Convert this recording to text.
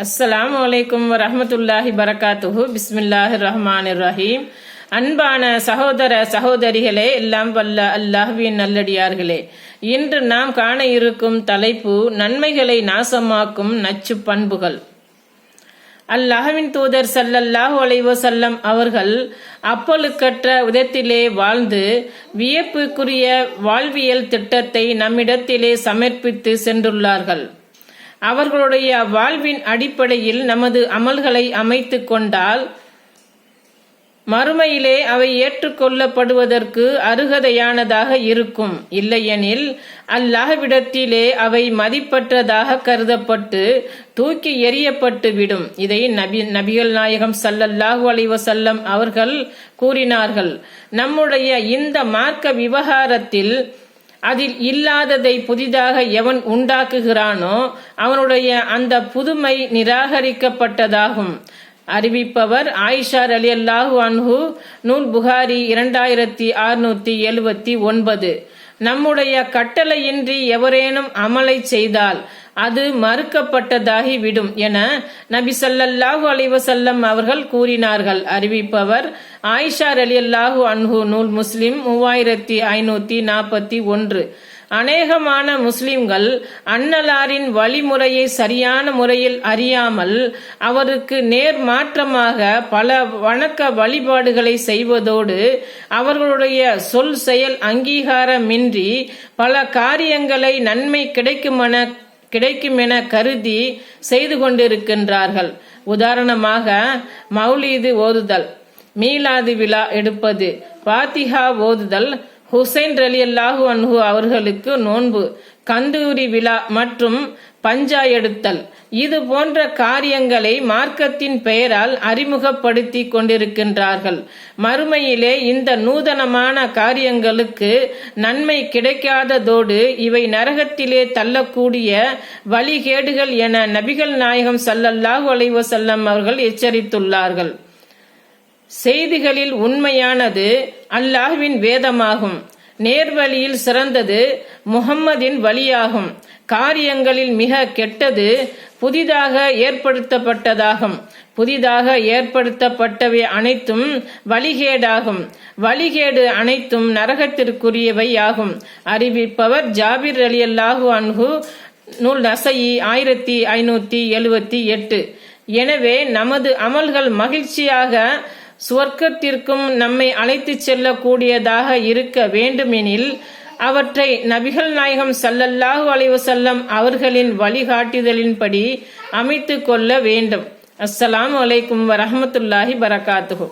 அஸ்ஸலாமு அலைக்கும் வரஹ்மத்துல்லாஹி பரகாத்துஹு. பிஸ்மில்லாஹிர் ரஹ்மானிர் ரஹீம். அன்பான சகோதர சகோதரிகளே, எல்லாம் வல்ல அல்லாஹ்வின் நல்லடியார்களே, இன்று நாம் காண இருக்கும் தலைப்பு நன்மைகளை நாசமாக்கும் நச்சு பண்புகள். அல்லாஹ்வின் தூதர் ஸல்லல்லாஹு அலைஹி வஸல்லம் அவர்கள் அப்பழுக்கற்ற விதத்திலே வாழ்ந்து வியப்புக்குரிய வாழ்வியல் திட்டத்தை நம்மிடத்திலே சமர்ப்பித்து சென்றுள்ளார்கள். அவர்களுடைய வாழ்வின் அடிப்படையில் நமது அமல்களை அமைத்து கொண்டால் மறுமையிலே அவை ஏற்றுக்கொள்ளப்படுவதற்கு அருகதையானதாக இருக்கும். இல்லையெனில் அல்லாஹ்விடத்திலே அவை மதிப்பற்றதாக கருதப்பட்டு தூக்கி எறியப்பட்டு விடும். இதை நபிகள் நாயகம் ஸல்லல்லாஹு அலைஹி வஸல்லம் அவர்கள் கூறினார்கள். நம்முடைய இந்த மார்க்க விவகாரத்தில் அதில் இல்லாததை புதிதாக எவன் உண்டாக்குகிறானோ அவனுடைய அந்த புதுமை நிராகரிக்கப்பட்டதாகும். அறிவிப்பவர் ஆயிஷா ரலியல்லாஹு அன்ஹு, நூல் புகாரி 2679. நம்முடைய கட்டளையின்றி எவரேனும் அமலை செய்தால் அது மறுக்கப்பட்டதாகி விடும் என நபி ஸல்லல்லாஹு அலைஹி வஸல்லம் அவர்கள் கூறினார்கள். அறிவிப்பவர் ஆயிஷா ரலியல்லாஹு அன்ஹு, நூல் முஸ்லிம் 3541. அநேகமான முஸ்லிம்கள் அன்னலாரின் வழிமுறையை சரியான முறையில் அறியாமல் அவருக்கு நேர் மாற்றமாக பல வணக்க வழிபாடுகளை செய்வதோடு அவர்களுடைய சொல் செயல் அங்கீகாரமின்றி பல காரியங்களை நன்மை கிடைக்குமென கருதி செய்து கொண்டிருக்கின்றார்கள். உதாரணமாக மௌலீது ஓதுதல், மீலாது விழா எடுப்பது, பாத்திஹா ஓதுதல், ஹுசைன் ரலியல்லாஹு அன்ஹு அவர்களுக்கு நோன்பு, கந்தூரி விழா மற்றும் பஞ்சா எடுத்தல், இது போன்ற காரியங்களை மார்க்கத்தின் பெயரால் அறிமுகப்படுத்தி கொண்டிருக்கின்றார்கள். மறுமையிலே இந்த நூதனமான காரியங்களுக்கு நன்மை கிடைக்காததோடு இவை நரகத்திலே தள்ளக்கூடிய வழிகேடுகள் என நபிகள் நாயகம் ஸல்லல்லாஹு அலைஹி வஸல்லம் அவர்கள் எச்சரித்துள்ளார்கள். செய்திகளில் உண்மையானது அல்லாஹ்வின் வேதமாகும். நேர்வழியில் சிறந்தது முஹம்மதின் வழியாகும். காரியங்களில் மிக கெட்டது புதிதாக ஏற்படுத்தப்பட்டதாகும். புதிதாக ஏற்படுத்தப்பட்டவை அனைத்தும் வழிகேடாகும். வழிகேடு அனைத்தும் நரகத்திற்குரியவை ஆகும். அறிவிப்பவர் ஜாபிர் ரலியல்லாஹு அன்ஹு, நூல் நஸஈ 1578. எனவே நமது அமல்கள் மகிழ்ச்சியாக சுவர்க்கத்திற்கும் நம்மை அழைத்து செல்லக்கூடியதாக இருக்க வேண்டுமெனில் அவற்றை நபிகள் நாயகம் ஸல்லல்லாஹு அலைஹி வஸல்லம் அவர்களின் வழிகாட்டுதலின்படி அமைத்து கொள்ள வேண்டும். அஸ்ஸலாமு அலைக்கும் வரஹ்மத்துல்லாஹி பரகாத்துஹு.